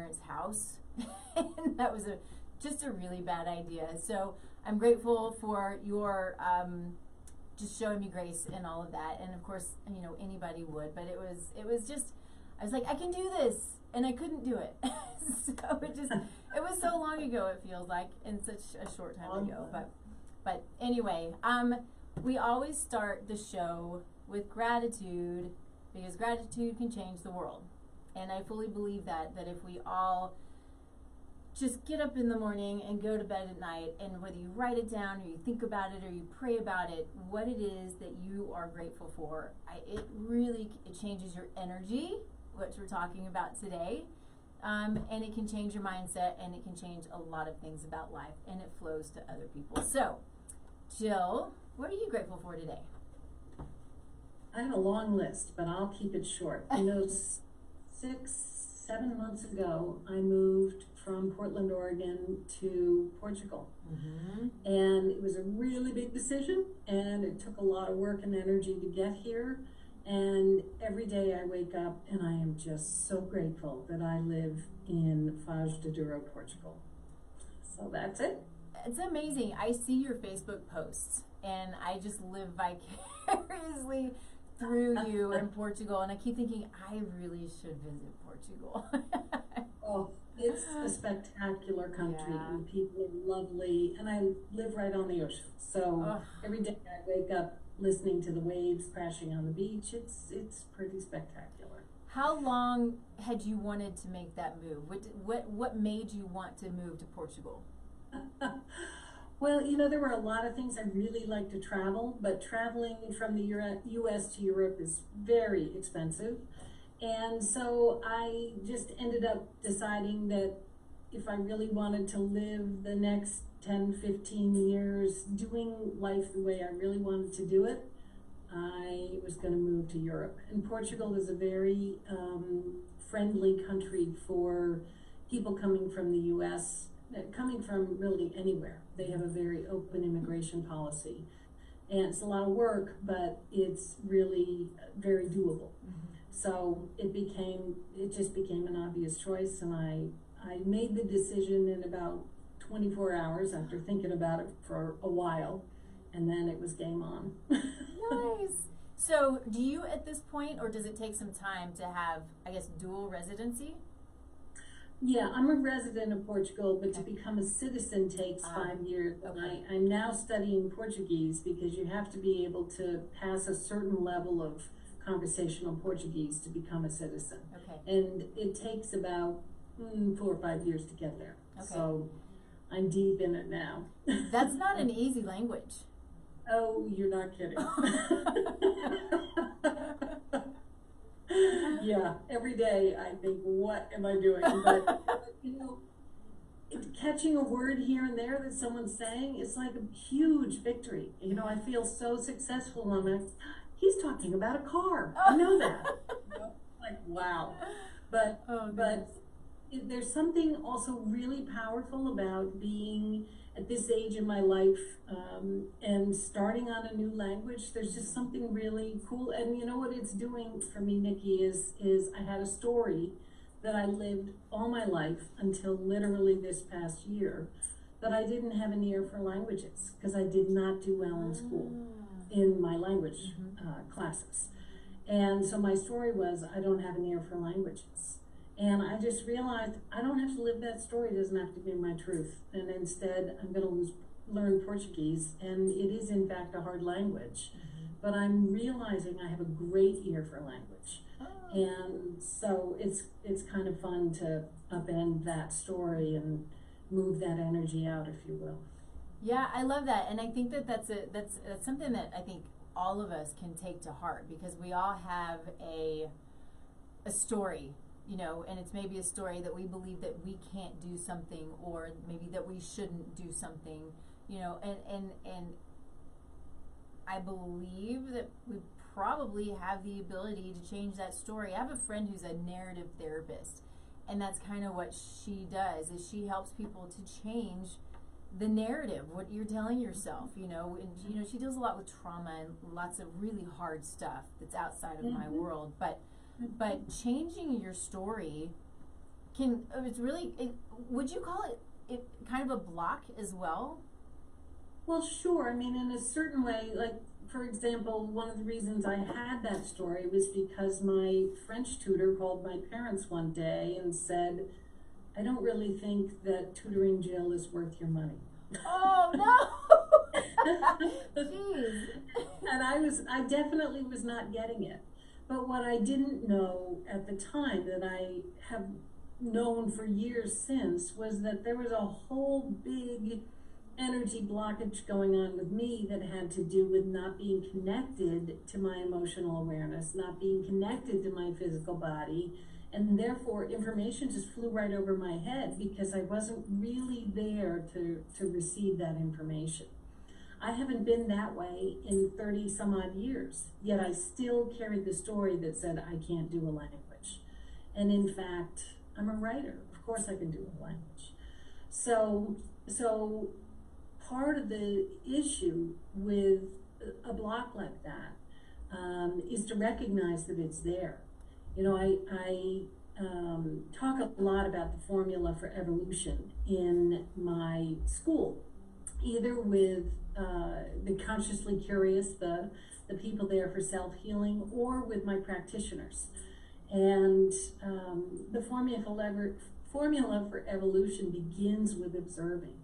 parents' house. And that was just a really bad idea. So I'm grateful for your just showing me grace and all of that. And of course, you know, anybody would, but it was just, I was like, I can do this, and I couldn't do it. So it was so long ago, it feels like, in such a short time ago. But anyway, we always start the show with gratitude, because gratitude can change the world. And I fully believe that if we all just get up in the morning and go to bed at night, and whether you write it down or you think about it or you pray about it, what it is that you are grateful for, it changes your energy, which we're talking about today, and it can change your mindset, and it can change a lot of things about life, and it flows to other people. So, Jill, what are you grateful for today? I have a long list, but I'll keep it short. You know, 7 months ago, I moved from Portland, Oregon to Portugal. Mm-hmm. And it was a really big decision, and it took a lot of work and energy to get here. And every day I wake up and I am just so grateful that I live in Foz do Douro, Portugal. So that's it. It's amazing. I see your Facebook posts, and I just live vicariously through you in Portugal, and I keep thinking, I really should visit Portugal. Oh, it's a spectacular country, Yeah. and people are lovely, and I live right on the ocean. So every day I wake up listening to the waves crashing on the beach. It's pretty spectacular. How long had you wanted to make that move? What made you want to move to Portugal? Well, you know, there were a lot of things. I really like to travel, but traveling from the U.S. to Europe is very expensive. And so I just ended up deciding that if I really wanted to live the next 10, 15 years doing life the way I really wanted to do it, I was going to move to Europe. And Portugal is a very friendly country for people coming from the U.S., coming from really anywhere. They have a very open immigration policy. And it's a lot of work, but it's really very doable. Mm-hmm. So it just became an obvious choice, and I made the decision in about 24 hours after thinking about it for a while, and then it was game on. Nice. So do you at this point, or does it take some time to have, I guess, dual residency? Yeah, I'm a resident of Portugal, but to become a citizen takes 5 years. Okay. I'm now studying Portuguese because you have to be able to pass a certain level of conversational Portuguese to become a citizen. Okay. And it takes about 4 or 5 years to get there. Okay. So I'm deep in it now. That's not an easy language. Oh, you're not kidding. Yeah, every day I think, what am I doing? But you know, catching a word here and there that someone's saying, it's like a huge victory. You know, I feel so successful. I'm like, he's talking about a car. I know that. You know, like, wow. But there's something also really powerful about being at this age in my life and starting on a new language. There's just something really cool. And you know what it's doing for me, Nikki, is I had a story that I lived all my life until literally this past year, that I didn't have an ear for languages because I did not do well in school in my language classes. And so my story was, I don't have an ear for languages. And I just realized I don't have to live that story. It doesn't have to be my truth. And instead, I'm going to learn Portuguese. And it is, in fact, a hard language. But I'm realizing I have a great ear for language. And so it's kind of fun to upend that story and move that energy out, if you will. Yeah, I love that. And I think that's something that I think all of us can take to heart, because we all have a story, you know, and it's maybe a story that we believe that we can't do something, or maybe that we shouldn't do something, you know, and I believe that we probably have the ability to change that story. I have a friend who's a narrative therapist, and that's kind of what she does, is she helps people to change the narrative, what you're telling yourself, you know. And you know, she deals a lot with trauma and lots of really hard stuff that's outside of my world, but changing your story it's really, would you call it kind of a block as well? Well, sure. I mean, in a certain way, like, for example, one of the reasons I had that story was because my French tutor called my parents one day and said, I don't really think that tutoring Jill is worth your money. Oh, no! Jeez. And I definitely was not getting it. But what I didn't know at the time, that I have known for years since, was that there was a whole big energy blockage going on with me that had to do with not being connected to my emotional awareness, not being connected to my physical body, and therefore information just flew right over my head because I wasn't really there to receive that information. I haven't been that way in 30 some odd years, yet I still carried the story that said I can't do a language. And in fact, I'm a writer. Of course I can do a language. So part of the issue with a block like that is to recognize that it's there. You know, I talk a lot about the formula for evolution in my school, either with the consciously curious, the people there for self-healing, or with my practitioners. And the formula for evolution begins with observing.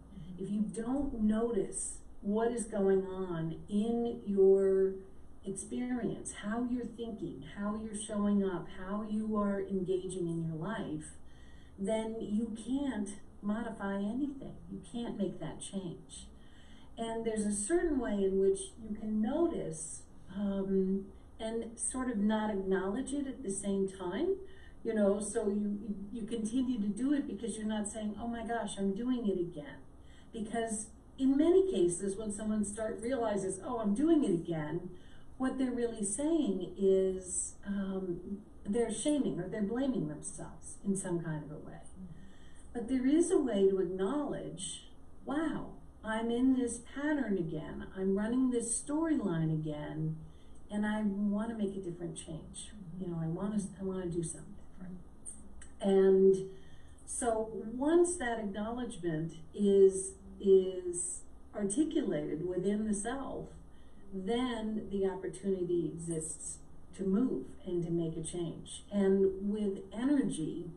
If you don't notice what is going on in your experience, how you're thinking, how you're showing up, how you are engaging in your life, then you can't modify anything. You can't make that change. And there's a certain way in which you can notice and sort of not acknowledge it at the same time. You know, so you continue to do it because you're not saying, oh my gosh, I'm doing it again. Because in many cases, when someone realizes, oh, I'm doing it again, what they're really saying is they're shaming or they're blaming themselves in some kind of a way. But there is a way to acknowledge, wow, I'm in this pattern again. I'm running this storyline again, and I want to make a different change. You know, I want to do something different. And so once that acknowledgement is articulated within the self, then the opportunity exists to move and to make a change. And with energy,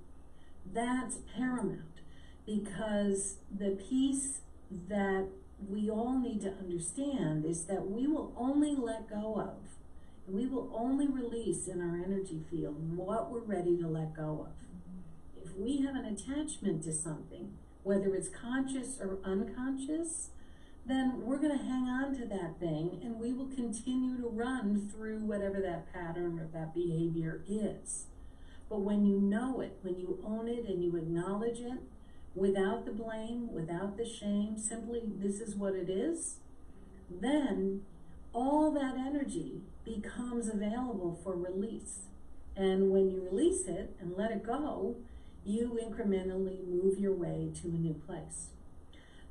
that's paramount, because the piece that we all need to understand is that we will only let go of, and we will only release in our energy field what we're ready to let go of. If we have an attachment to something, whether it's conscious or unconscious, then we're going to hang on to that thing, and we will continue to run through whatever that pattern or that behavior is. But when you know it, when you own it and you acknowledge it, without the blame, without the shame, simply this is what it is, then all that energy becomes available for release. And when you release it and let it go, you incrementally move your way to a new place.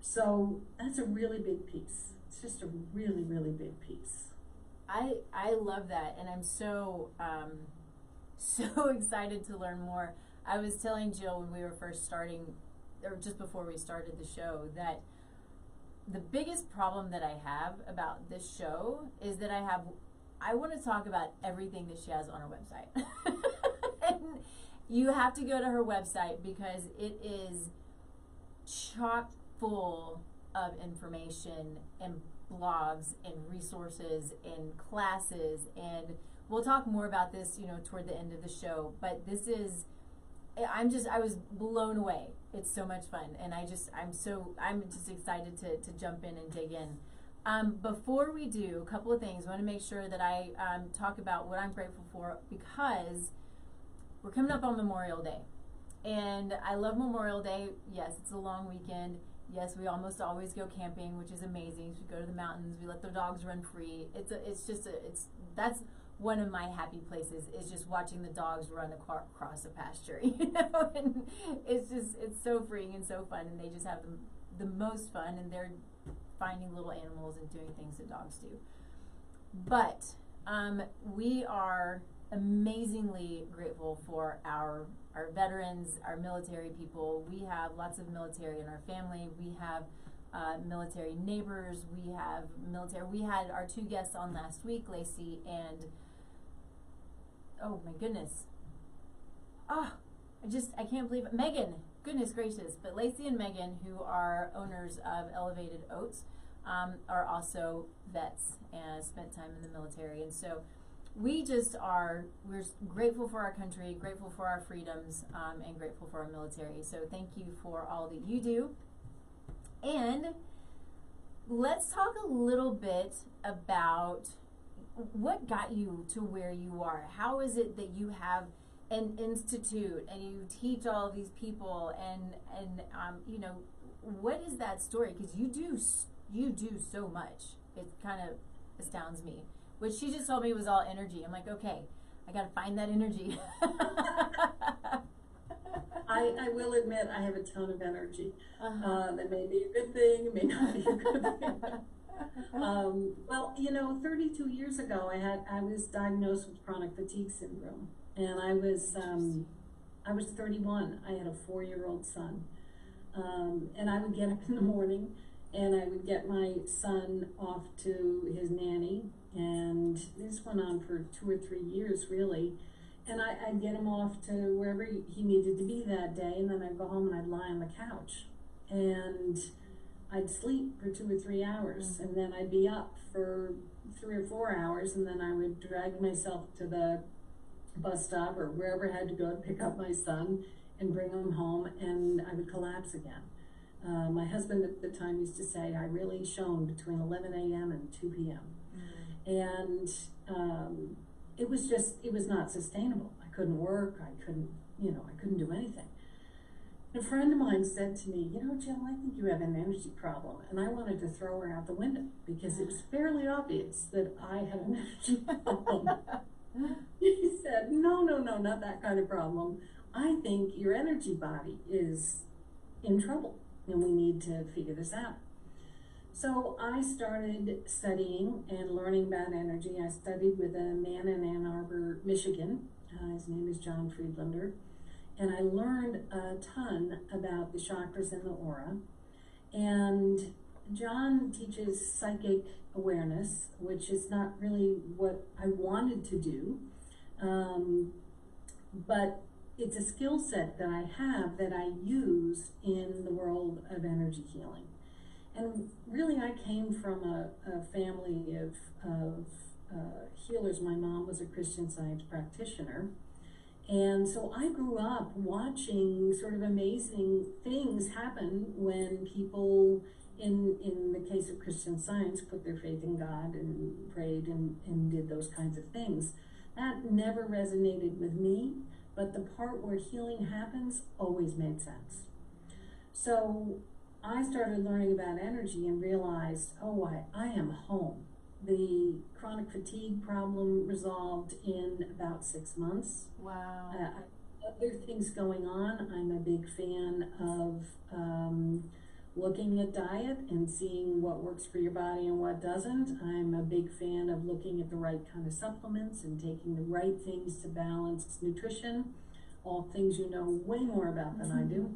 So that's a really big piece. It's just a really, really big piece. I love that, and I'm so so excited to learn more. I was telling Jill when we were first starting, or just before we started the show, that the biggest problem that I have about this show is that I want to talk about everything that she has on her website. And you have to go to her website because it is chock full of information and blogs and resources and classes, and we'll talk more about this, you know, toward the end of the show. But this is, I was blown away. It's so much fun, and I'm just excited to jump in and dig in. Before we do, a couple of things. I want to make sure that I talk about what I'm grateful for, because we're coming up on Memorial Day, and I love Memorial Day. Yes, it's a long weekend. Yes, we almost always go camping, which is amazing. We go to the mountains. We let the dogs run free. That's one of my happy places, is just watching the dogs run across a pasture, you know. And it's so freeing and so fun, and they just have the most fun, and they're finding little animals and doing things that dogs do. But we are amazingly grateful for our veterans, our military people. We have lots of military in our family. We have military neighbors. We have military. We had our 2 guests on last week, Lacey and, oh my goodness. I can't believe it. Megan, goodness gracious. But Lacey and Megan, who are owners of Elevated Oats, are also vets and spent time in the military. And so we're grateful for our country, grateful for our freedoms, and grateful for our military. So thank you for all that you do. And let's talk a little bit about what got you to where you are. How is it that you have an institute and you teach all of these people, and what is that story? Because you do so much. It kind of astounds me. What she just told me was all energy. I'm like, okay, I got to find that energy. I will admit I have a ton of energy. That may be a good thing, it may not be a good thing. Well, 32 years ago, I was diagnosed with chronic fatigue syndrome, and I was 31. I had a 4-year-old son, and I would get up in the morning, and I would get my son off to his nanny, and this went on for 2 or 3 years, really. And I'd get him off to wherever he needed to be that day, and then I'd go home and I'd lie on the couch. And I'd sleep for 2 or 3 hours, and then I'd be up for 3 or 4 hours, and then I would drag myself to the bus stop or wherever I had to go to pick up my son and bring him home, and I would collapse again. My husband at the time used to say I really shone between 11 a.m. and 2 p.m. And it was not sustainable. I couldn't work, I couldn't do anything. A friend of mine said to me, Jill, I think you have an energy problem. And I wanted to throw her out the window because it was fairly obvious that I had an energy problem. He said, no, not that kind of problem. I think your energy body is in trouble and we need to figure this out. So I started studying and learning about energy. I studied with a man in Ann Arbor, Michigan. His name is John Friedlander. And I learned a ton about the chakras and the aura. And John teaches psychic awareness, which is not really what I wanted to do. But it's a skill set that I have that I use in the world of energy healing. And really, I came from a family of healers. My mom was a Christian Science practitioner. And so I grew up watching sort of amazing things happen when people, in the case of Christian Science, put their faith in God and prayed and did those kinds of things. That never resonated with me, but the part where healing happens always made sense. So I started learning about energy and realized, I am home. The chronic fatigue problem resolved in about 6 months. Wow. Other things going on. I'm a big fan of looking at diet and seeing what works for your body and what doesn't. I'm a big fan of looking at the right kind of supplements and taking the right things to balance nutrition. All things you know way more about than I do.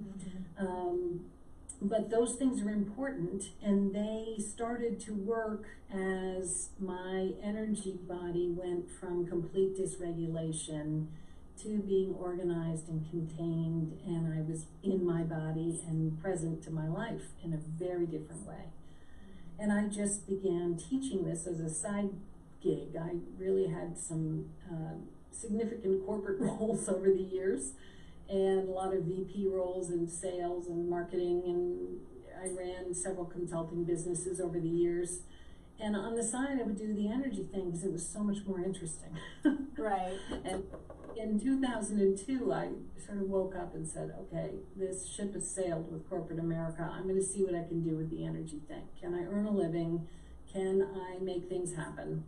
But those things are important, and they started to work as my energy body went from complete dysregulation to being organized and contained, and I was in my body and present to my life in a very different way. And I just began teaching this as a side gig. I really had some significant corporate roles over the years, and a lot of VP roles in sales and marketing, and I ran several consulting businesses over the years. And on the side, I would do the energy thing because it was so much more interesting. Right. And in 2002, I sort of woke up and said, okay, this ship has sailed with corporate America. I'm going to see what I can do with the energy thing. Can I earn a living? Can I make things happen?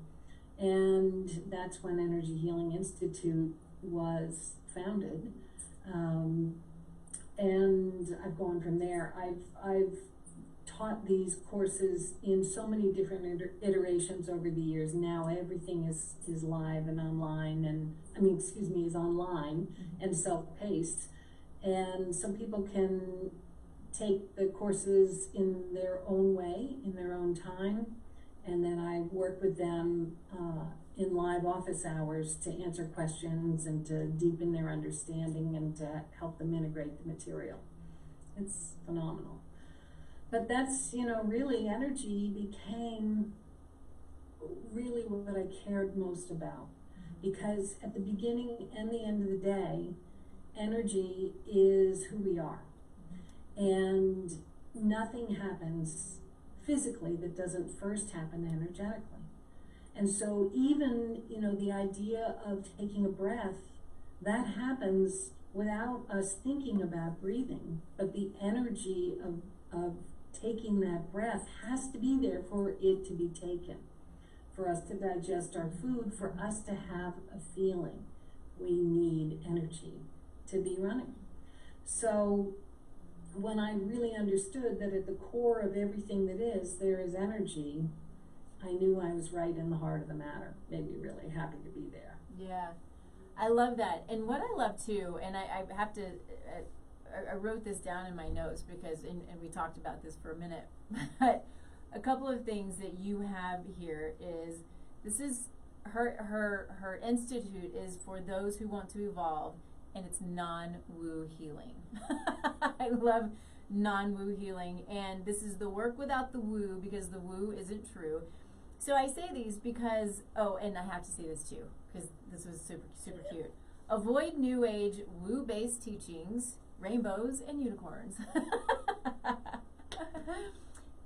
And that's when Energy Healing Institute was founded. And I've gone from there. I've taught these courses in so many different iterations over the years. Now everything is live and online, and is online and self-paced. And some people can take the courses in their own way, in their own time. And then I work with them in live office hours to answer questions and to deepen their understanding and to help them integrate the material. It's phenomenal. But that's, really energy became really what I cared most about. Because at the beginning and the end of the day, energy is who we are. And nothing happens physically that doesn't first happen energetically. And so even, the idea of taking a breath, that happens without us thinking about breathing. But the energy of taking that breath has to be there for it to be taken, for us to digest our food, for us to have a feeling. We need energy to be running. So when I really understood that at the core of everything that is, there is energy, I knew I was right in the heart of the matter. Made me really happy to be there. Yeah, I love that. And what I love too, and I have to, I wrote this down in my notes because, and we talked about this for a minute, but a couple of things that you have here is, this is, her institute is for those who want to evolve, and it's NonWoo Healing. I love NonWoo Healing, and this is the work without the woo, because the woo isn't true. So I say these because, and I have to say this too, because this was super, super cute. Avoid new age woo-based teachings, rainbows and unicorns.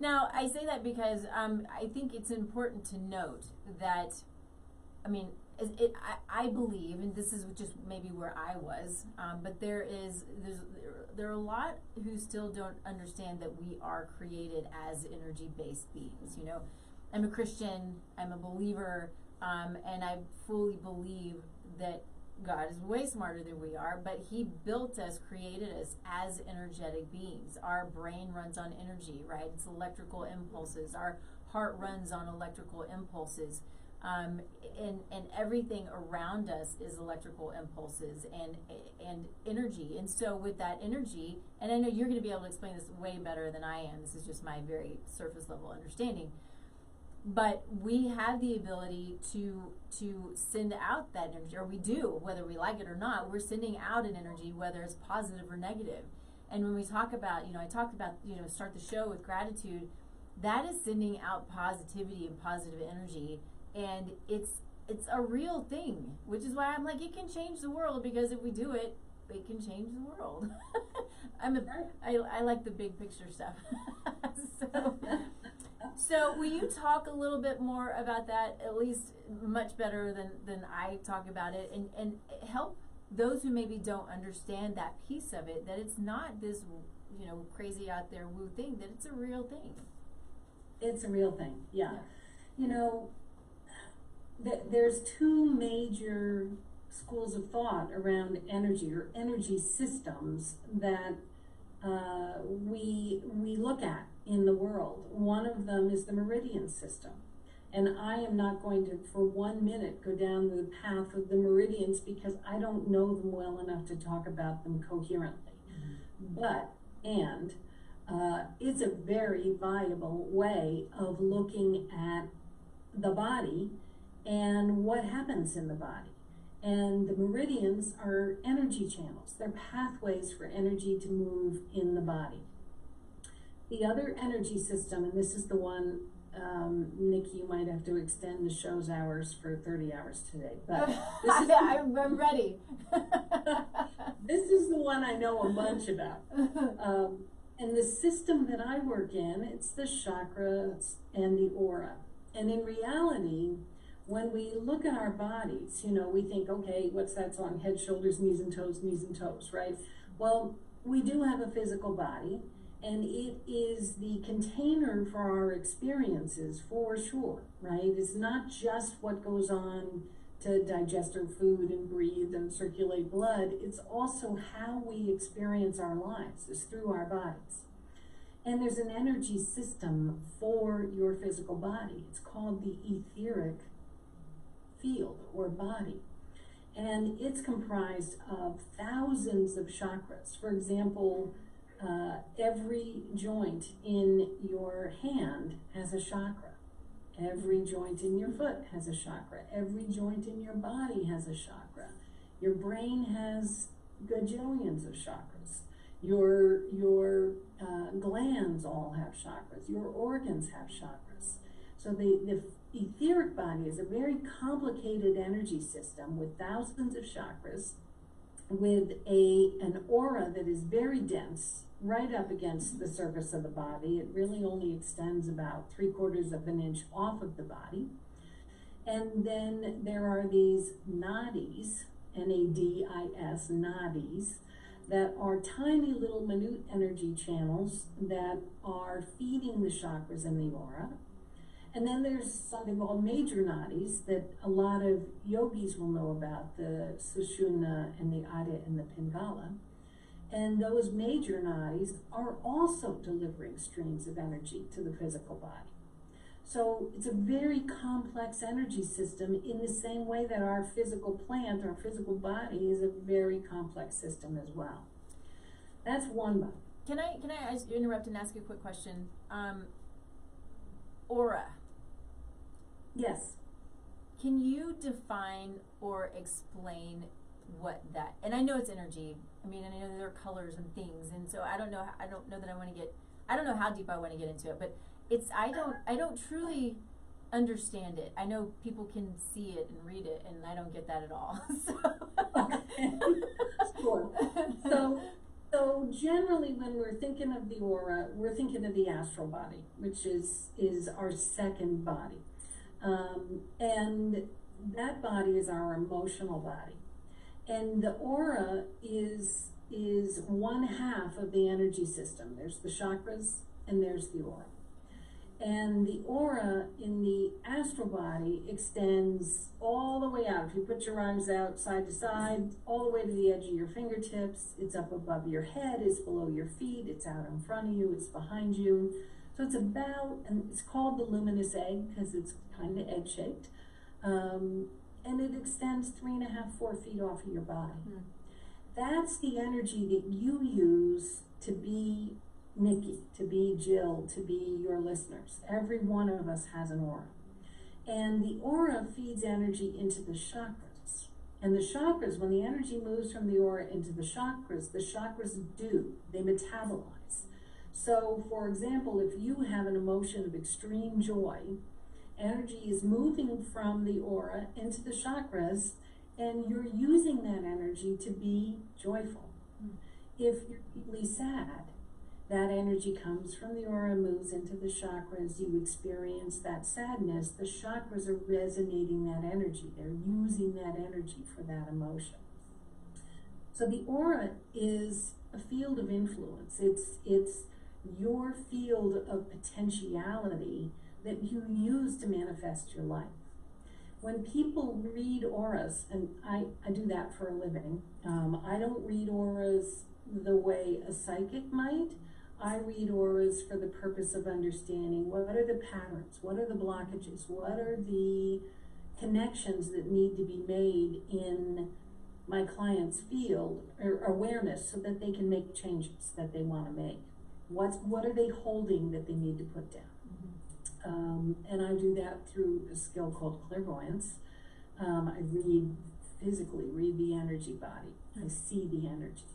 Now, I say that because I think it's important to note that, I believe, and this is just maybe where I was, but there are a lot who still don't understand that we are created as energy-based beings. I'm a Christian, I'm a believer, and I fully believe that God is way smarter than we are, but He built us, created us as energetic beings. Our brain runs on energy, right? It's electrical impulses. Our heart runs on electrical impulses. And everything around us is electrical impulses and energy. And so with that energy, and I know you're going to be able to explain this way better than I am. This is just my very surface level understanding. But we have the ability to send out that energy, or we do, whether we like it or not. We're sending out an energy, whether it's positive or negative. And when we talk about, I talked about, start the show with gratitude, that is sending out positivity and positive energy. And it's a real thing, which is why I'm like, it can change the world, because if we do it, it can change the world. I like the big picture stuff. So will you talk a little bit more about that, at least much better than I talk about it, and help those who maybe don't understand that piece of it, that it's not this, crazy out there woo thing, that it's a real thing. It's a real thing, yeah. There's two major schools of thought around energy, or energy systems, that we look at in the world. One of them is the meridian system. And I am not going to, for 1 minute, go down the path of the meridians, because I don't know them well enough to talk about them coherently. But it's a very viable way of looking at the body and what happens in the body. And the meridians are energy channels. They're pathways for energy to move in the body. The other energy system, and this is the one, Nikki, you might have to extend the show's hours for 30 hours today, but this is, I'm ready. This is the one I know a bunch about. And the system that I work in, it's the chakras and the aura. And in reality, when we look at our bodies, we think, okay, what's that song? Head, shoulders, knees and toes, right? Well, we do have a physical body, and it is the container for our experiences, for sure, right? It's not just what goes on to digest our food and breathe and circulate blood. It's also how we experience our lives, is through our bodies. And there's an energy system for your physical body. It's called the etheric field or body. And it's comprised of thousands of chakras. For example, every joint in your hand has a chakra. Every joint in your foot has a chakra. Every joint in your body has a chakra. Your brain has gajillions of chakras. Your glands all have chakras. Your organs have chakras. So the etheric body is a very complicated energy system with thousands of chakras, with an aura that is very dense, right up against the surface of the body. It really only extends about 3/4 of an inch off of the body. And then there are these nadis, N-A-D-I-S, nadis, that are tiny little minute energy channels that are feeding the chakras in the aura. And then there's something called major nadis that a lot of yogis will know about, the Sushumna and the Adha and the Pingala. And those major nadis are also delivering streams of energy to the physical body. So it's a very complex energy system in the same way that our physical plant, our physical body, is a very complex system as well. That's one body. Can I interrupt and ask you a quick question? Aura. Yes. Can you define or explain what that? And I know it's energy. I mean, and I know there are colors and things, and so I don't know that I want to get. I don't know how deep I want to get into it, but I don't truly understand it. I know people can see it and read it, and I don't get that at all. Okay. Sure. So generally, when we're thinking of the aura, we're thinking of the astral body, which is our second body. And that body is our emotional body. And the aura is one half of the energy system. There's the chakras and there's the aura. And the aura in the astral body extends all the way out. If you put your arms out side to side, all the way to the edge of your fingertips, it's up above your head, it's below your feet, it's out in front of you, it's behind you. So it's about, and it's called the luminous egg because it's kind of egg-shaped. And it extends 3.5, 4 feet off of your body. Mm. That's the energy that you use to be Nikki, to be Jill, to be your listeners. Every one of us has an aura. And the aura feeds energy into the chakras. And the chakras, when the energy moves from the aura into the chakras they metabolize. So, for example, if you have an emotion of extreme joy, energy is moving from the aura into the chakras, and you're using that energy to be joyful. Mm. If you're deeply sad, that energy comes from the aura, moves into the chakras, you experience that sadness, the chakras are resonating that energy. They're using that energy for that emotion. So the aura is a field of influence. It's your field of potentiality that you use to manifest your life. When people read auras, and I do that for a living, I don't read auras the way a psychic might. I read auras for the purpose of understanding what are the patterns, what are the blockages, what are the connections that need to be made in my client's field or awareness so that they can make changes that they want to make. What are they holding that they need to put down? And I do that through a skill called clairvoyance. I physically read the energy body. I see the energy.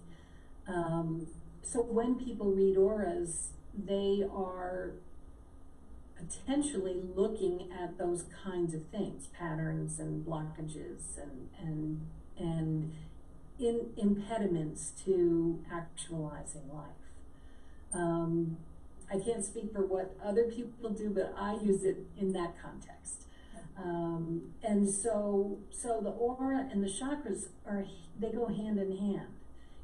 So when people read auras, they are potentially looking at those kinds of things, patterns and blockages and impediments to actualizing life. I can't speak for what other people do, but I use it in that context. And so the aura and the chakras they go hand in hand.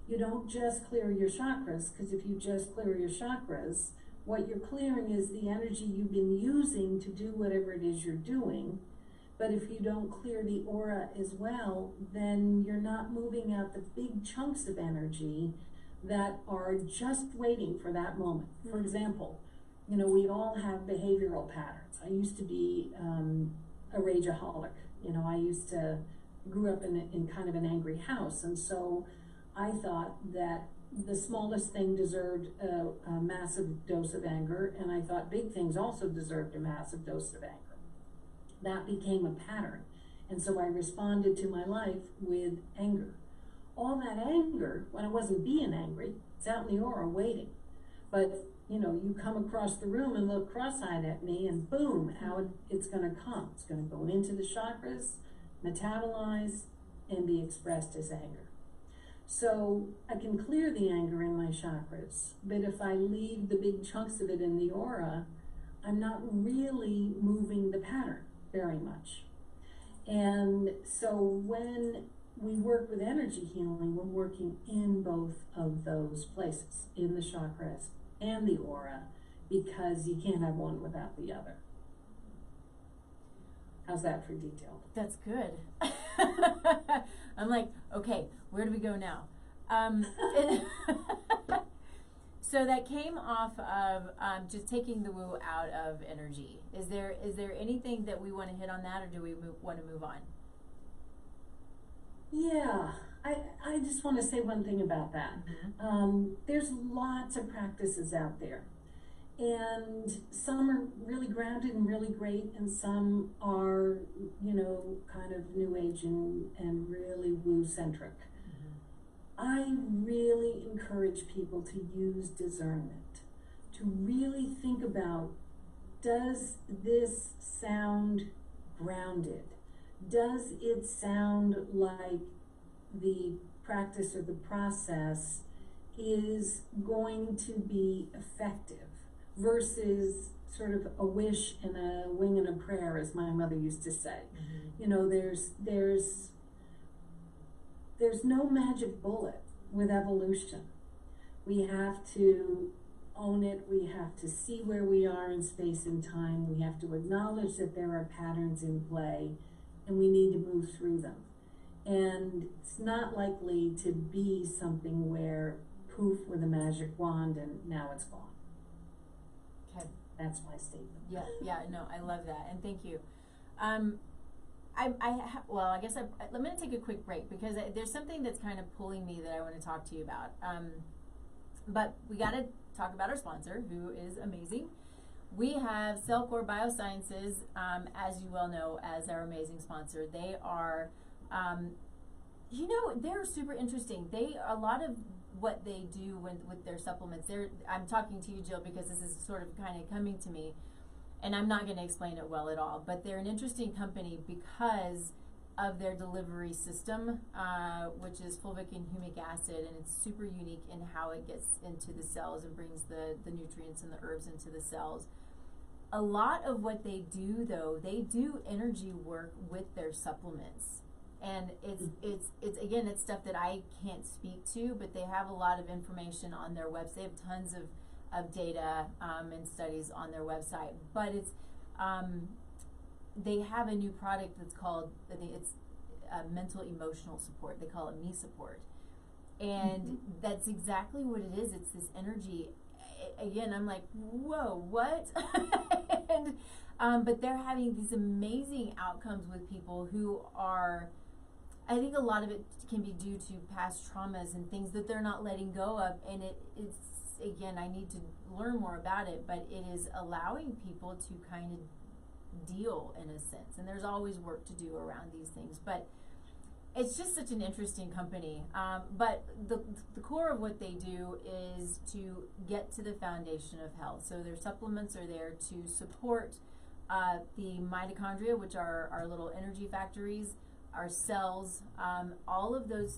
You don't just clear your chakras, because if you just clear your chakras, what you're clearing is the energy you've been using to do whatever it is you're doing. But if you don't clear the aura as well, then you're not moving out the big chunks of energy that are just waiting for that moment. For example, you know, we all have behavioral patterns. I used to be a rageaholic. You know, grew up in kind of an angry house, and so I thought that the smallest thing deserved a massive dose of anger, and I thought big things also deserved a massive dose of anger. That became a pattern, and so I responded to my life with anger. All that anger, when I wasn't being angry, it's out in the aura waiting. But, you know, you come across the room and look cross-eyed at me, and boom, it's going to come. It's going to go into the chakras, metabolize, and be expressed as anger. So I can clear the anger in my chakras, but if I leave the big chunks of it in the aura, I'm not really moving the pattern very much. And so when we work with energy healing, we're working in both of those places, in the chakras and the aura, because you can't have one without the other. How's that for detailed? That's good. I'm like, okay, where do we go now? So that came off of just taking the woo out of energy. Is there anything that we want to hit on that, or do we want to move on? Yeah, I just want to say one thing about that. Mm-hmm. There's lots of practices out there, and some are really grounded and really great, and some are, you know, kind of new age and really woo-centric. I really encourage people to use discernment, to really think about, does this sound grounded? Does it sound like the practice or the process is going to be effective versus sort of a wish and a wing and a prayer, as my mother used to say? You know, there's no magic bullet with evolution. We have to own it. We have to see where we are in space and time. We have to acknowledge that there are patterns in play, and we need to move through them. And it's not likely to be something where poof with a magic wand and now it's gone. Okay. That's my statement. Yeah, no, I love that, and thank you. I guess I'm going to take a quick break because there's something that's kind of pulling me that I want to talk to you about. But we got to talk about our sponsor, who is amazing. We have Cellcore Biosciences, as you well know, as our amazing sponsor. They are, you know, they're super interesting. A lot of what they do with their supplements, I'm talking to you, Jill, because this is sort of kind of coming to me. And I'm not going to explain it well at all, but they're an interesting company because of their delivery system, which is fulvic and humic acid, and it's super unique in how it gets into the cells and brings the nutrients and the herbs into the cells. A lot of what they do, though, they do energy work with their supplements. And it's stuff that I can't speak to, but they have a lot of information on their website. They have tons of data and studies on their website, but it's they have a new product that's called, I think it's mental emotional support. They call it Me Support, and that's exactly what it is. It's this energy. Again, I'm like, whoa, what? And but they're having these amazing outcomes with people who are. I think a lot of it can be due to past traumas and things that they're not letting go of, and it's. Again, I need to learn more about it, but it is allowing people to kind of deal in a sense. And there's always work to do around these things, but it's just such an interesting company. But the core of what they do is to get to the foundation of health. So their supplements are there to support the mitochondria, which are our little energy factories, our cells, all of those.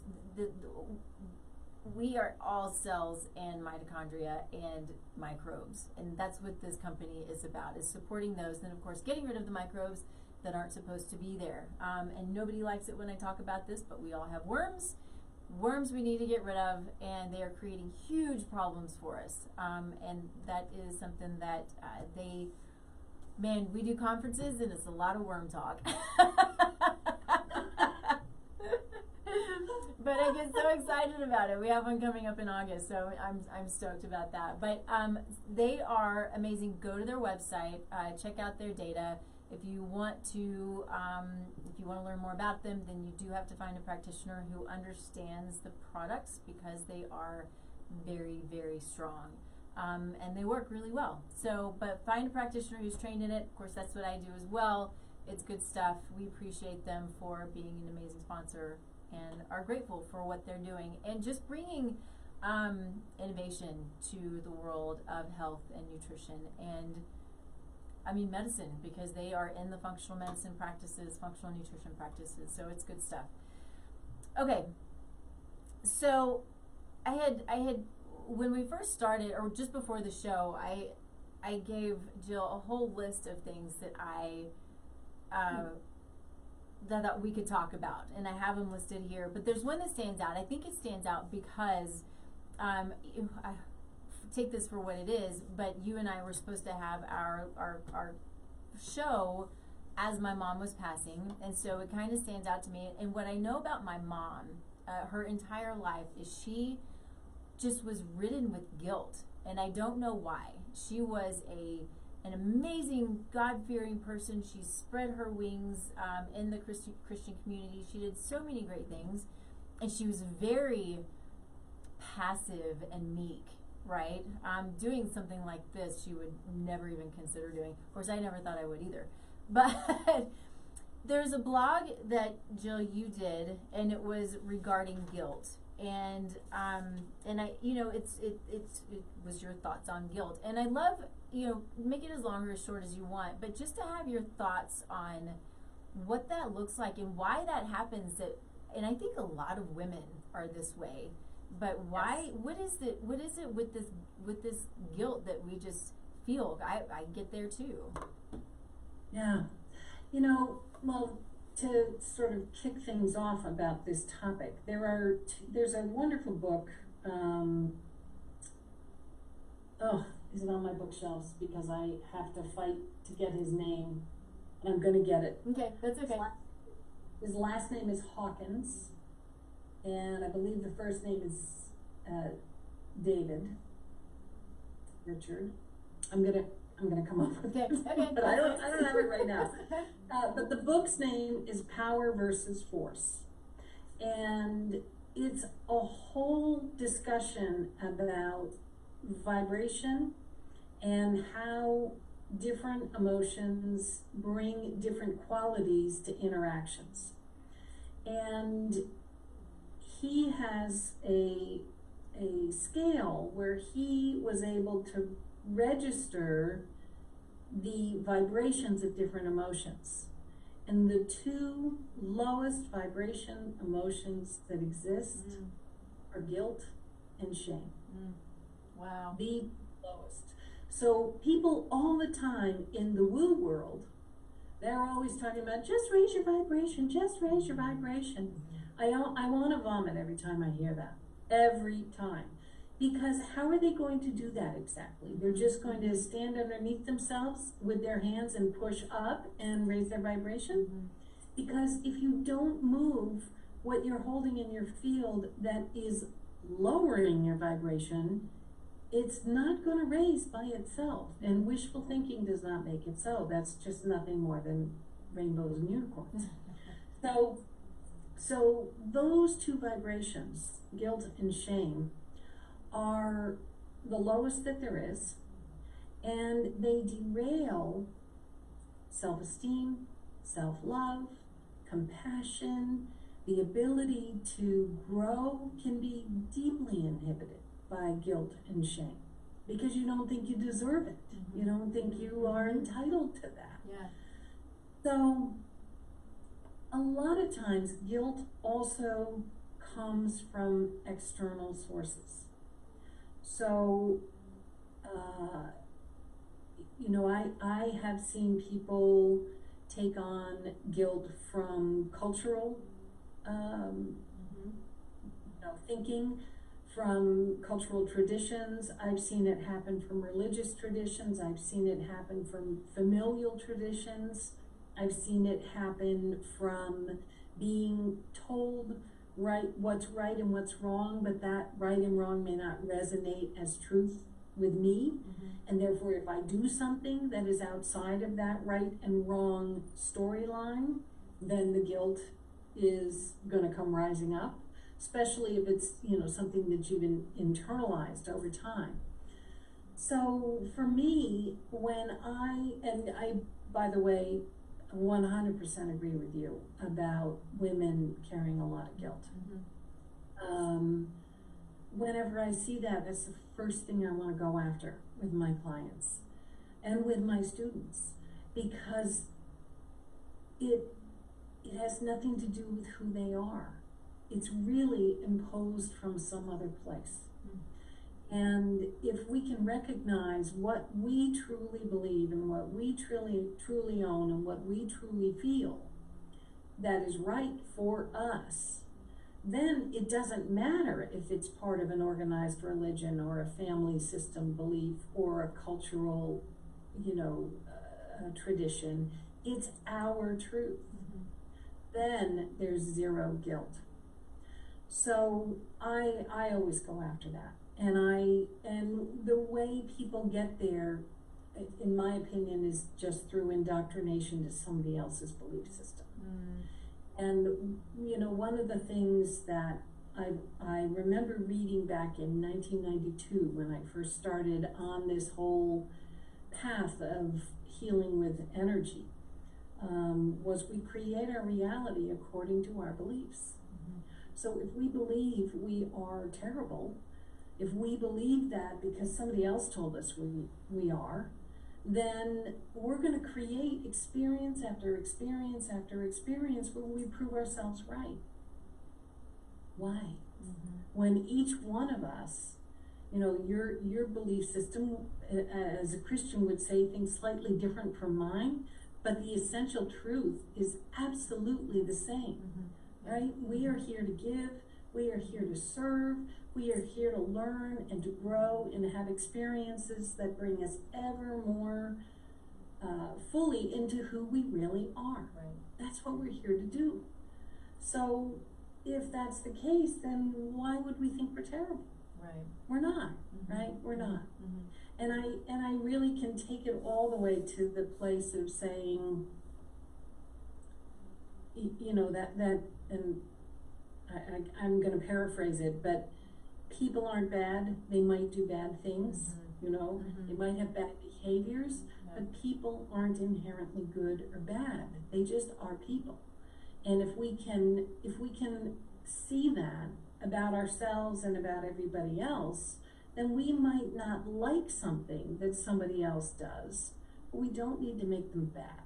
We are all cells and mitochondria and microbes, and that's what this company is about, is supporting those, and of course getting rid of the microbes that aren't supposed to be there. And nobody likes it when I talk about this, but we all have worms we need to get rid of, and they are creating huge problems for us. And that is something that we do conferences and it's a lot of worm talk. But I get so excited about it. We have one coming up in August, so I'm stoked about that. But they are amazing. Go to their website, check out their data. If you want to learn more about them, then you do have to find a practitioner who understands the products, because they are very, very strong. And they work really well. So, but find a practitioner who's trained in it. Of course, that's what I do as well. It's good stuff. We appreciate them for being an amazing sponsor and are grateful for what they're doing and just bringing innovation to the world of health and nutrition and, medicine, because they are in the functional medicine practices, functional nutrition practices. So it's good stuff. Okay. So I had when we first started, or just before the show, I gave Jill a whole list of things that that we could talk about, and I have them listed here. But there's one that stands out. I think it stands out because I take this for what it is, but you and I were supposed to have our show as my mom was passing, and so it kind of stands out to me. And what I know about my mom, her entire life, is she just was ridden with guilt, and I don't know why. She was an amazing, God-fearing person. She spread her wings in the Christian community. She did so many great things, and she was very passive and meek, right? Doing something like this, she would never even consider doing. Of course, I never thought I would either. But there's a blog that, Jill, you did, and it was regarding guilt. And I, it was your thoughts on guilt. And I love, make it as long or as short as you want, but just to have your thoughts on what that looks like and why that happens. And I think a lot of women are this way, but why? Yes. What is it with this guilt that we just feel? I get there too. Yeah, well, to sort of kick things off about this topic, there's a wonderful book. Is it on my bookshelves? Because I have to fight to get his name, and I'm going to get it. Okay, that's okay. His last name is Hawkins, and I believe the first name is David Richard. I'm gonna come up with it, but I don't have it right now. But the book's name is Power versus Force, and it's a whole discussion about vibration and how different emotions bring different qualities to interactions. And he has a scale where he was able to register the vibrations of different emotions. And the two lowest vibration emotions that exist are guilt and shame. Wow. The lowest. So people all the time in the woo world, they're always talking about, just raise your vibration, just raise your vibration. I want to vomit every time I hear that. Every time. Because how are they going to do that exactly? They're just going to stand underneath themselves with their hands and push up and raise their vibration? Because if you don't move what you're holding in your field that is lowering your vibration, it's not going to raise by itself. And wishful thinking does not make it so. That's just nothing more than rainbows and unicorns. So those two vibrations, guilt and shame, are the lowest that there is, and they derail self-esteem, self-love, compassion. The ability to grow can be deeply inhibited by guilt and shame because you don't think you deserve it. You don't think you are entitled to that. Yeah. So a lot of times guilt also comes from external sources. So, I have seen people take on guilt from cultural thinking, from cultural traditions. I've seen it happen from religious traditions. I've seen it happen from familial traditions. I've seen it happen from being told what's right and what's wrong, but that right and wrong may not resonate as truth with me. And therefore, if I do something that is outside of that right and wrong storyline, then the guilt is going to come rising up, especially if it's, something that you've internalized over time. So for me, by the way, 100% agree with you about women carrying a lot of guilt. Whenever I see that, that's the first thing I want to go after with my clients and with my students, because it has nothing to do with who they are. It's really imposed from some other place. And if we can recognize what we truly believe and what we truly own and what we truly feel that is right for us, then it doesn't matter if it's part of an organized religion or a family system belief or a cultural, tradition. It's our truth. Then there's zero guilt. So I always go after that. And the way people get there, in my opinion, is just through indoctrination to somebody else's belief system. And, one of the things that I remember reading back in 1992 when I first started on this whole path of healing with energy, was we create our reality according to our beliefs. So if we believe we are terrible, if we believe that because somebody else told us we are, then we're going to create experience after experience after experience where we prove ourselves right. Why? When each one of us, your belief system as a Christian would say things slightly different from mine, but the essential truth is absolutely the same, right? We are here to give, we are here to serve, we are here to learn and to grow and have experiences that bring us ever more fully into who we really are. Right. That's what we're here to do. So if that's the case, then why would we think we're terrible? Right. We're not, right? We're not. And I really can take it all the way to the place of saying, that and I'm going to paraphrase it, but people aren't bad. They might do bad things, they might have bad behaviors, but people aren't inherently good or bad. They just are people. And if we can see that about ourselves and about everybody else, then we might not like something that somebody else does, but we don't need to make them bad,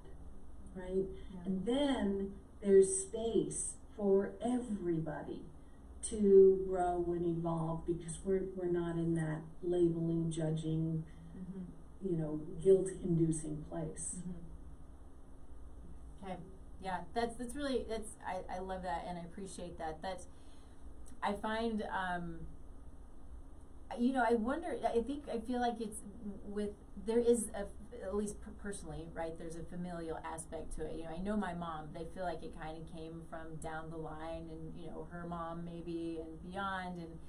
right? And then there's space for everybody to grow and evolve, because we're not in that labeling, judging, guilt-inducing place. Okay, yeah, that's really, I love that, and I appreciate that. I find, I wonder, I feel like it's there is at least personally, right, there's a familial aspect to it. I know my mom, they feel like it kind of came from down the line, and, her mom maybe, and beyond, and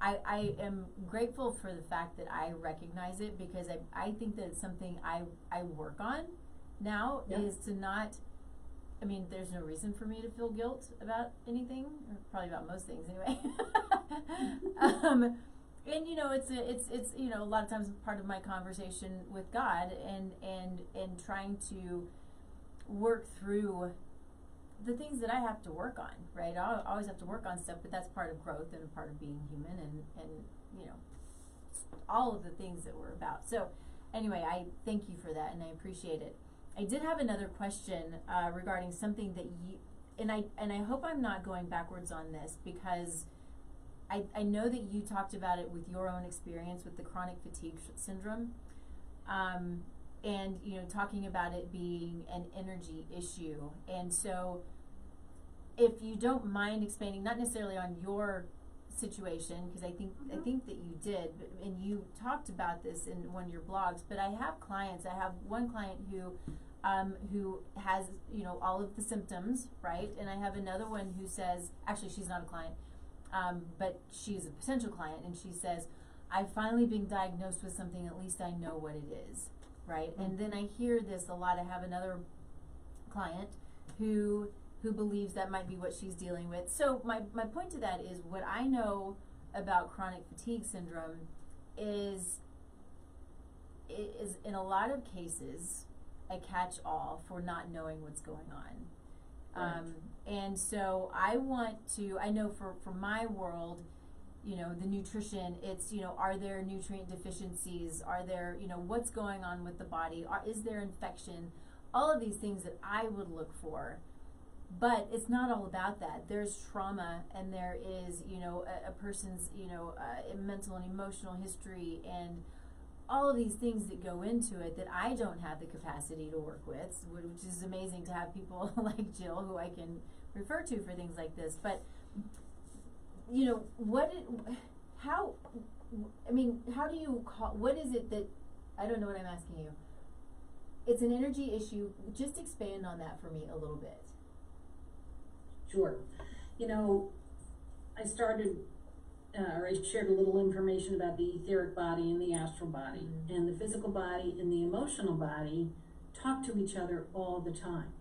I am grateful for the fact that I recognize it, because I think that it's something I work on now, is to not, there's no reason for me to feel guilt about anything, or probably about most things anyway. And it's a lot of times part of my conversation with God, and trying to work through the things that I have to work on, right? I always have to work on stuff, but that's part of growth and a part of being human, and all of the things that we're about. So anyway, I thank you for that, and I appreciate it. I did have another question regarding something that and I hope I'm not going backwards on this, because I know that you talked about it with your own experience with the chronic fatigue syndrome, and talking about it being an energy issue. And so if you don't mind expanding, not necessarily on your situation, because I think that you did, and you talked about this in one of your blogs, but I have one client who who has, you know, all of the symptoms, right? And I have another one who says, actually, she's not a client, but she's a potential client, and she says, I've finally been diagnosed with something, at least I know what it is, right? And then I hear this a lot. I have another client who believes that might be what she's dealing with. So my point to that is, what I know about chronic fatigue syndrome is in a lot of cases a catch-all for not knowing what's going on. Right. And so I know for my world, you know, the nutrition, it's, you know, are there nutrient deficiencies? Are there, you know, what's going on with the body? Is there infection? All of these things that I would look for. But it's not all about that. There's trauma, and there is, you know, a person's, you know, mental and emotional history, and all of these things that go into it that I don't have the capacity to work with, which is amazing to have people like Jill who I can refer to for things like this. But, you know, how do you call, what is it that, I don't know what I'm asking you. It's an energy issue. Just expand on that for me a little bit. Sure. You know, I shared a little information about the etheric body and the astral body, and the physical body and the emotional body talk to each other all the time.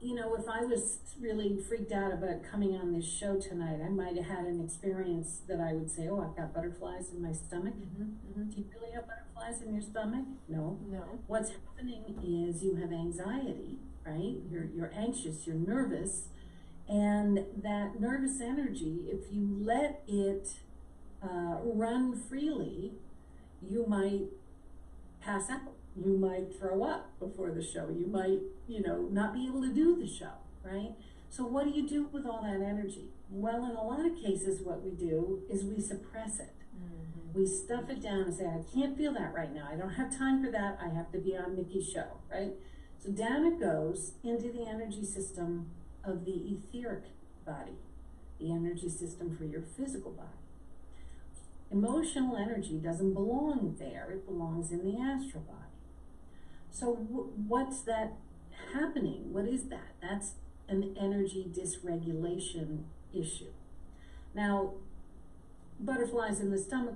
You know, if I was really freaked out about coming on this show tonight, I might have had an experience that I would say, oh, I've got butterflies in my stomach. Do you really have butterflies in your stomach? No. What's happening is you have anxiety, right? You're anxious, you're nervous. And that nervous energy, if you let it run freely, you might pass out. You might throw up before the show. You might, you know, not be able to do the show, right? So what do you do with all that energy? Well, in a lot of cases, what we do is we suppress it. We stuff it down and say, I can't feel that right now. I don't have time for that. I have to be on Nikki's show, right? So down it goes into the energy system of the etheric body, the energy system for your physical body. Emotional energy doesn't belong there. It belongs in the astral body. So what's that happening? What is that? That's an energy dysregulation issue. Now, butterflies in the stomach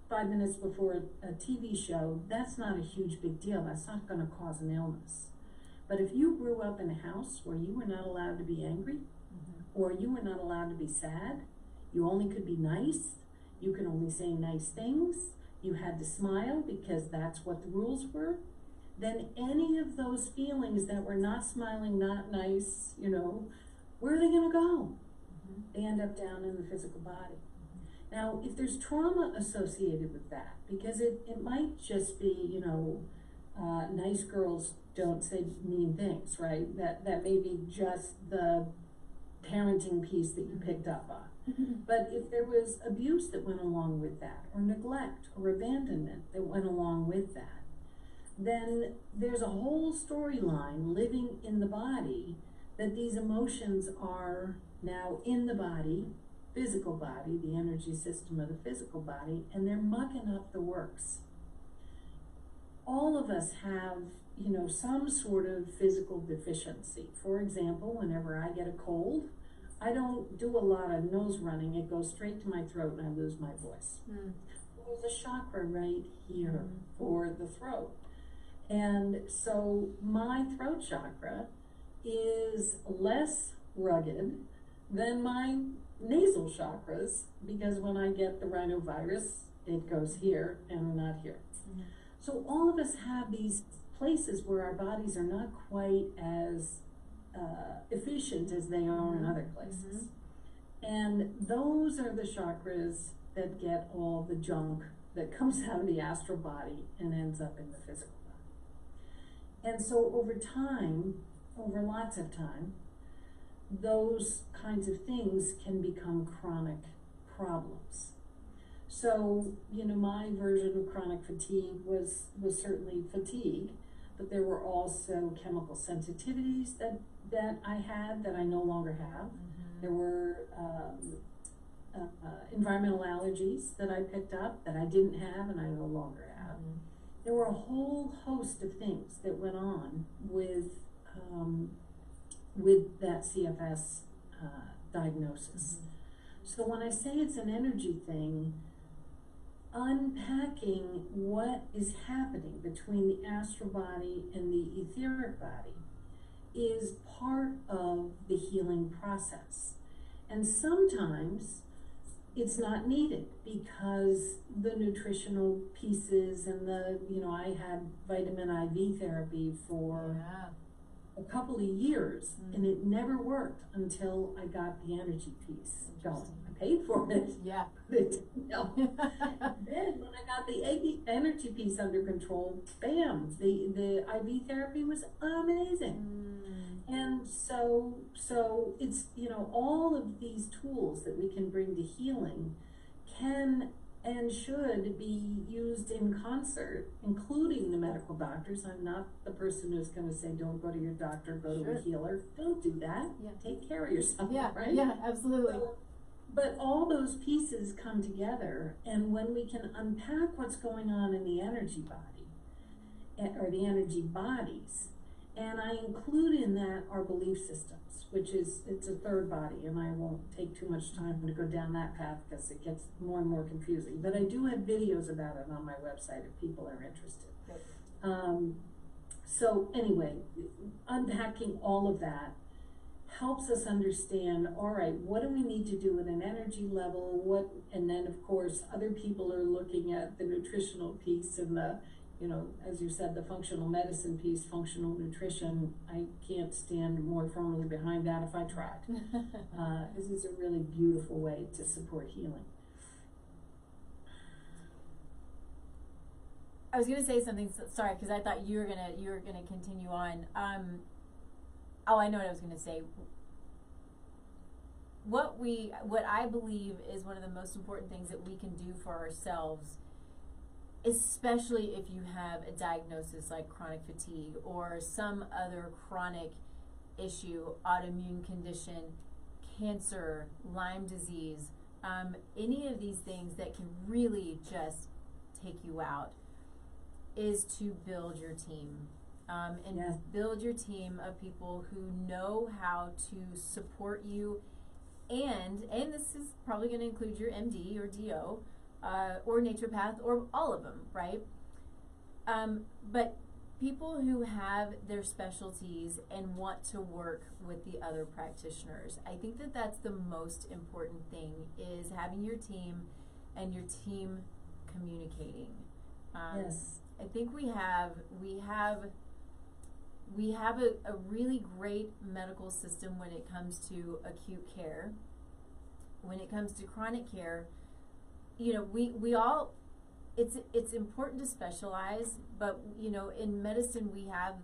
5 minutes before a TV show, that's not a huge big deal. That's not going to cause an illness. But if you grew up in a house where you were not allowed to be angry, or you were not allowed to be sad, you only could be nice, you could only say nice things, you had to smile because that's what the rules were, then any of those feelings that were not smiling, not nice, you know, where are they going to go? They end up down in the physical body. Now, if there's trauma associated with that, because it might just be, you know, nice girls don't say mean things, right? That may be just the parenting piece that you picked up on. But if there was abuse that went along with that, or neglect or abandonment that went along with that, then there's a whole storyline living in the body that these emotions are now in the body, physical body, the energy system of the physical body, and they're mucking up the works. All of us have, you know, some sort of physical deficiency. For example, whenever I get a cold, I don't do a lot of nose running. It goes straight to my throat and I lose my voice. There's a chakra right here for the throat. And so my throat chakra is less rugged than my nasal chakras, because when I get the rhinovirus, it goes here and not here. So all of us have these places where our bodies are not quite as efficient as they are in other places. And those are the chakras that get all the junk that comes out of the astral body and ends up in the physical body. And so over time, over lots of time, those kinds of things can become chronic problems. So, you know, my version of chronic fatigue was certainly fatigue, but there were also chemical sensitivities that I had that I no longer have. There were environmental allergies that I picked up that I didn't have and I no longer have. there were a whole host of things that went on with that CFS diagnosis. So when I say it's an energy thing, unpacking what is happening between the astral body and the etheric body is part of the healing process. And sometimes it's not needed because the nutritional pieces and I had vitamin IV therapy for a couple of years, and it never worked until I got the energy piece going. I paid for it. Yeah. But then when I got the energy piece under control, bam, the IV therapy was amazing. And so it's, all of these tools that we can bring to healing can and should be used in concert, including the medical doctors. I'm not the person who's going to say, don't go to your doctor, go to a healer. Don't do that. Yeah. Take care of yourself, right? Yeah, absolutely. But all those pieces come together, and when we can unpack what's going on in the energy body, or the energy bodies, and I include in that our belief systems, it's a third body, and I won't take too much time to go down that path because it gets more and more confusing. But I do have videos about it on my website if people are interested. So anyway, unpacking all of that helps us understand, all right, what do we need to do at an energy level, and then of course other people are looking at the nutritional piece and the, as you said, the functional medicine piece, functional nutrition. I can't stand more firmly behind that if I tried. This is a really beautiful way to support healing. I was gonna say something, sorry, because I thought you were gonna continue on. I know what I was gonna say. What I believe is one of the most important things that we can do for ourselves, especially if you have a diagnosis like chronic fatigue or some other chronic issue, autoimmune condition, cancer, Lyme disease, any of these things that can really just take you out, is to build your team. Build your team of people who know how to support you, and this is probably going to include your MD or DO, or naturopath, or all of them, right? But people who have their specialties and want to work with the other practitioners. I think that that's the most important thing, is having your team and your team communicating. Yes. I think we have a really great medical system when it comes to acute care. When it comes to chronic care, we all, it's important to specialize, but in medicine we have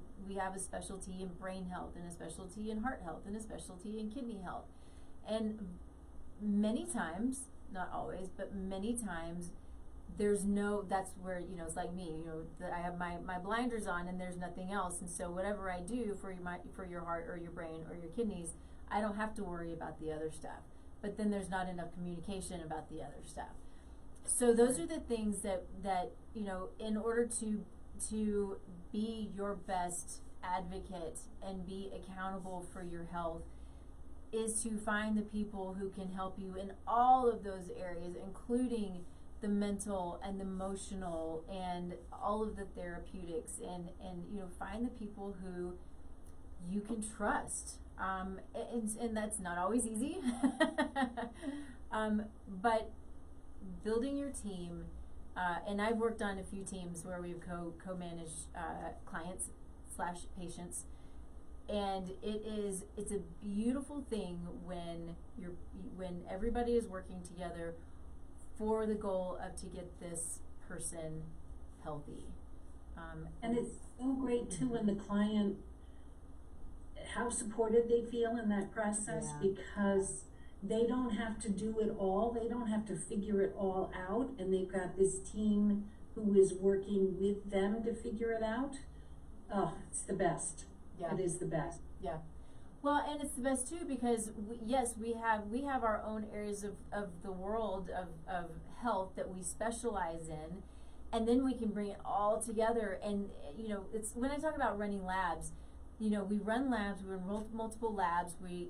a specialty in brain health, and a specialty in heart health, and a specialty in kidney health. And many times, not always, but many times, that's where, it's like me, that I have my blinders on and there's nothing else. And so whatever I do for your heart or your brain or your kidneys, I don't have to worry about the other stuff. But then there's not enough communication about the other stuff. So those are the things that in order to be your best advocate and be accountable for your health, is to find the people who can help you in all of those areas, including the mental and the emotional and all of the therapeutics, and find the people who you can trust. And that's not always easy. But building your team, and I've worked on a few teams where we've co-managed clients / patients, and it's a beautiful thing when everybody is working together for the goal of to get this person healthy. And it's so great too when the client, how supported they feel in that process, because they don't have to do it all. They don't have to figure it all out, and they've got this team who is working with them to figure it out. Oh, it's the best. Yeah. It is the best. Yeah. Well, and it's the best too, because we have our own areas of the world of health that we specialize in, and then we can bring it all together. And it's when I talk about running labs, we run labs, we run multiple labs, we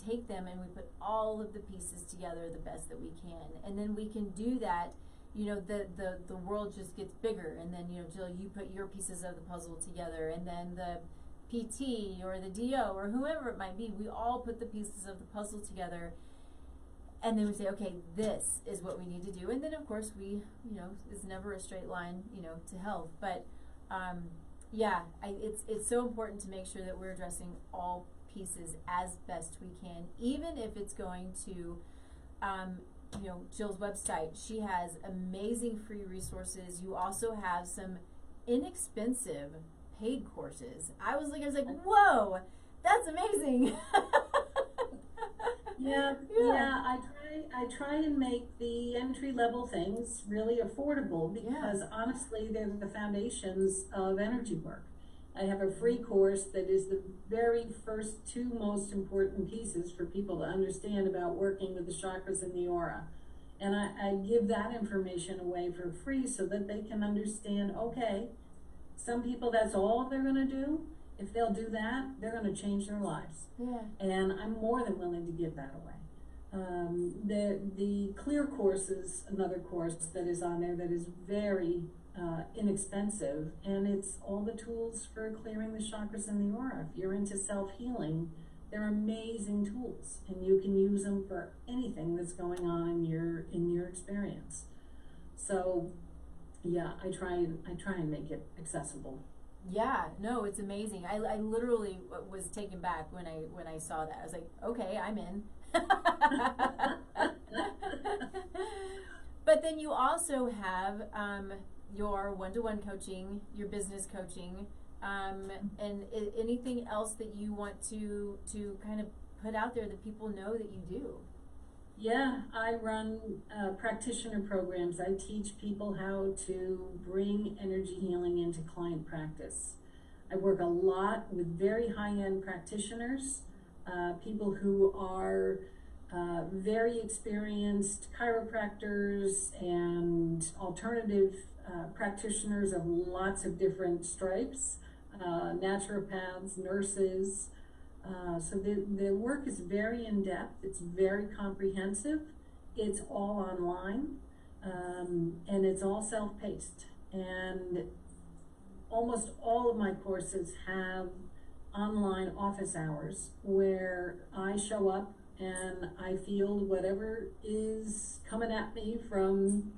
take them and we put all of the pieces together the best that we can, and then we can do that. The world just gets bigger, and then Jill, you put your pieces of the puzzle together, and then the PT or the DO or whoever it might be, we all put the pieces of the puzzle together, and then we say, okay, this is what we need to do. And then of course we, it's never a straight line, to health, but it's so important to make sure that we're addressing all pieces as best we can, even if it's going to Jill's website. She has amazing free resources. You also have some inexpensive paid courses. I was like, whoa, that's amazing. I try and make the entry level things really affordable, because honestly, they're the foundations of energy work. I have a free course that is the very first two most important pieces for people to understand about working with the chakras and the aura. And I give that information away for free so that they can understand, okay, some people, that's all they're going to do. If they'll do that, they're going to change their lives. Yeah. And I'm more than willing to give that away. The Clear course is another course that is on there that is very inexpensive, and it's all the tools for clearing the chakras and the aura. If you're into self-healing, they're amazing tools, and you can use them for anything that's going on in your experience. So yeah, I try and make it accessible. Yeah, no, it's amazing. I literally was taken back when I saw that. I was like, okay, I'm in. But then you also have your one-to-one coaching, your business coaching, and anything else that you want to kind of put out there that people know that you do. Yeah, I run practitioner programs. I teach people how to bring energy healing into client practice. I work a lot with very high-end practitioners, people who are very experienced chiropractors and alternative practitioners of lots of different stripes, naturopaths, nurses. So the work is very in-depth, it's very comprehensive, it's all online, and it's all self-paced. And almost all of my courses have online office hours where I show up and I field whatever is coming at me from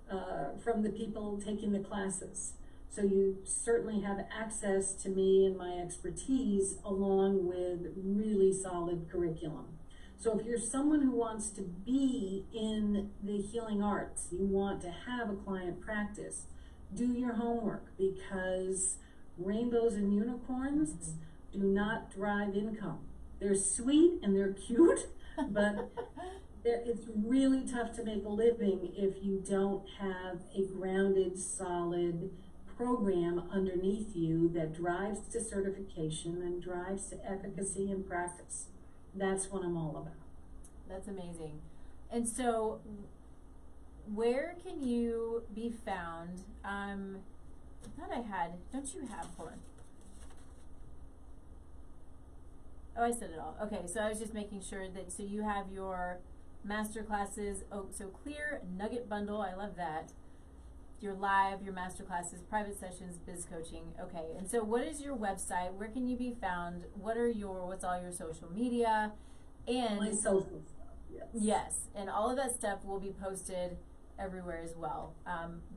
the people taking the classes. So you certainly have access to me and my expertise along with really solid curriculum. So if you're someone who wants to be in the healing arts, you want to have a client practice, do your homework, because rainbows and unicorns do not drive income. They're sweet and they're cute, but it's really tough to make a living if you don't have a grounded, solid program underneath you that drives to certification and drives to efficacy and practice. That's what I'm all about. That's amazing. And so where can you be found? I thought I had, don't you have, hold on. Oh, I said it all. Okay, so I was just making sure that, so you have your master classes, so Clear Nugget Bundle, I love that. Your live, your master classes, private sessions, biz coaching. Okay, and so what is your website? Where can you be found? What's all your social media? And my social stuff, yes. Yes, and all of that stuff will be posted everywhere as well.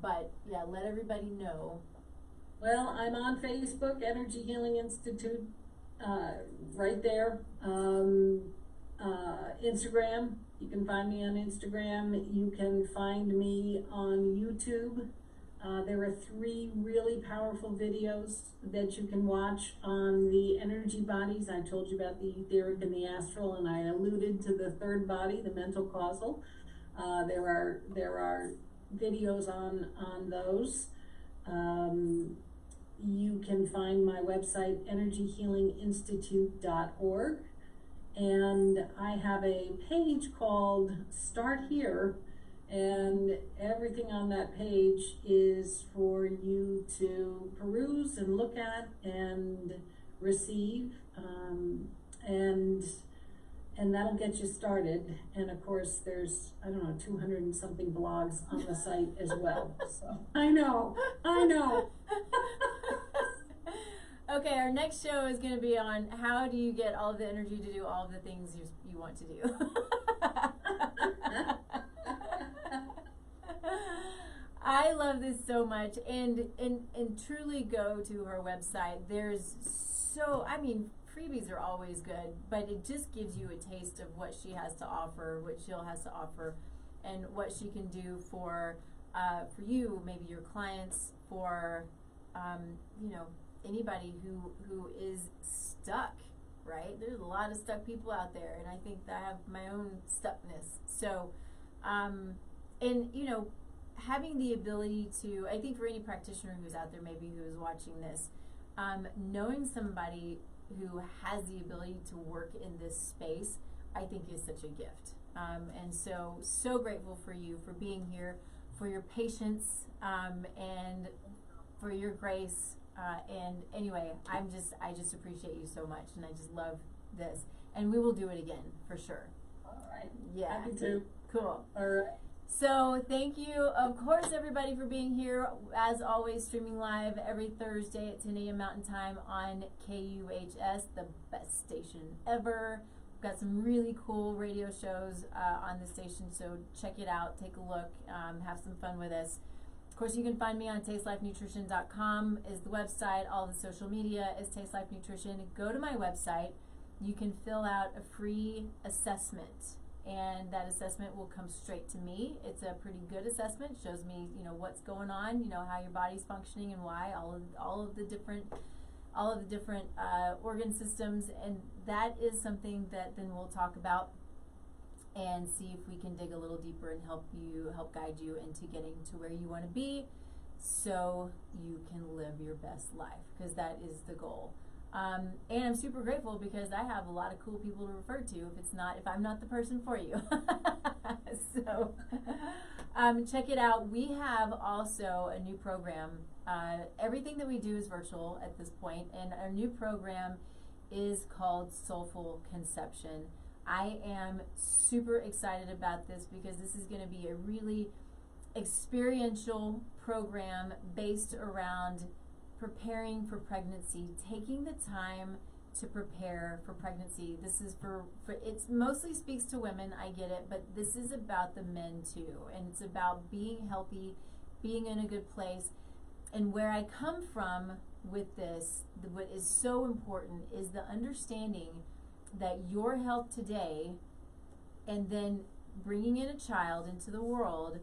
But yeah, let everybody know. Well, I'm on Facebook, Energy Healing Institute, right there. Instagram, you can find me on Instagram. You can find me on YouTube. There are 3 really powerful videos that you can watch on the energy bodies. I told you about the etheric and the astral, and I alluded to the 3rd body, the mental causal. There are videos on those. You can find my website, energyhealinginstitute.org. And I have a page called Start Here, And everything on that page is for you to peruse and look at and receive, and that'll get you started. And of course, there's, I don't know, 200 and something blogs on the site as well. So I know. Okay, our next show is going to be on how do you get all of the energy to do all of the things you want to do. I love this so much, and truly go to her website. There's freebies are always good, but it just gives you a taste of what she has to offer, what Jill has to offer, and what she can do for you, maybe your clients, for anybody who is stuck, right? There's a lot of stuck people out there, and I think that I have my own stuckness. So, having the ability to, I think for any practitioner who's out there, maybe who is watching this, knowing somebody who has the ability to work in this space, I think is such a gift. And so grateful for you for being here, for your patience, and for your grace. And anyway, I just appreciate you so much, and I just love this. And we will do it again for sure. All right. Yeah. Happy to. Cool. All right. So thank you, of course, everybody, for being here. As always, streaming live every Thursday at 10 a.m. Mountain Time on KUHS, the best station ever. We've got some really cool radio shows on the station, so check it out, take a look, have some fun with us. Of course, you can find me on tastelifenutrition.com is the website. All the social media is Taste Life Nutrition. Go to my website. You can fill out a free assessment, and that assessment will come straight to me. It's a pretty good assessment. Shows me, what's going on, how your body's functioning and why, all of the different organ systems, and that is something that then we'll talk about and see if we can dig a little deeper and help guide you into getting to where you want to be, so you can live your best life, because that is the goal. And I'm super grateful because I have a lot of cool people to refer to if I'm not the person for you. So check it out. We have also a new program. Everything that we do is virtual at this point, and our new program is called Soulful Conception. I am super excited about this because this is going to be a really experiential program based around preparing for pregnancy, taking the time to prepare for pregnancy. This is for it's mostly speaks to women, I get it, but this is about the men too, and it's about being healthy, being in a good place. And where I come from with this, what is so important is the understanding that your health today, and then bringing in a child into the world,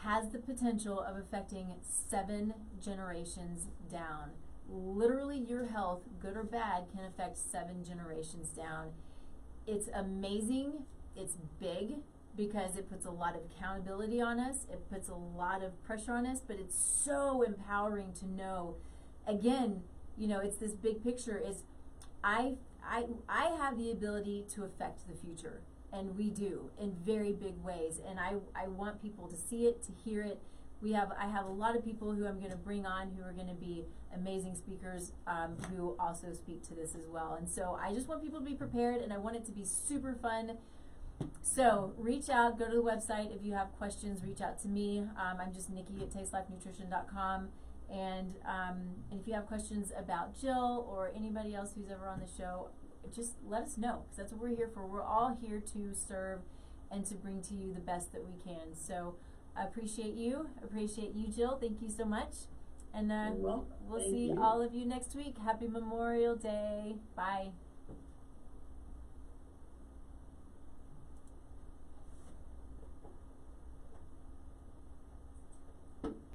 has the potential of affecting 7 generations down. Literally, your health, good or bad, can affect 7 generations down. It's amazing. It's big because it puts a lot of accountability on us. It puts a lot of pressure on us, but it's so empowering to know, again, it's this big picture is I have the ability to affect the future. And we do in very big ways. And I want people to see it, to hear it. I have a lot of people who I'm going to bring on who are going to be amazing speakers who also speak to this as well. And so I just want people to be prepared, and I want it to be super fun. So reach out, go to the website. If you have questions, reach out to me. I'm just Nikki at tastelifenutrition.com. And if you have questions about Jill or anybody else who's ever on the show, just let us know, because that's what we're here for. We're all here to serve and to bring to you the best that we can. So I appreciate you, Jill. Thank you so much. And we'll see all of you next week. Happy Memorial Day. Bye.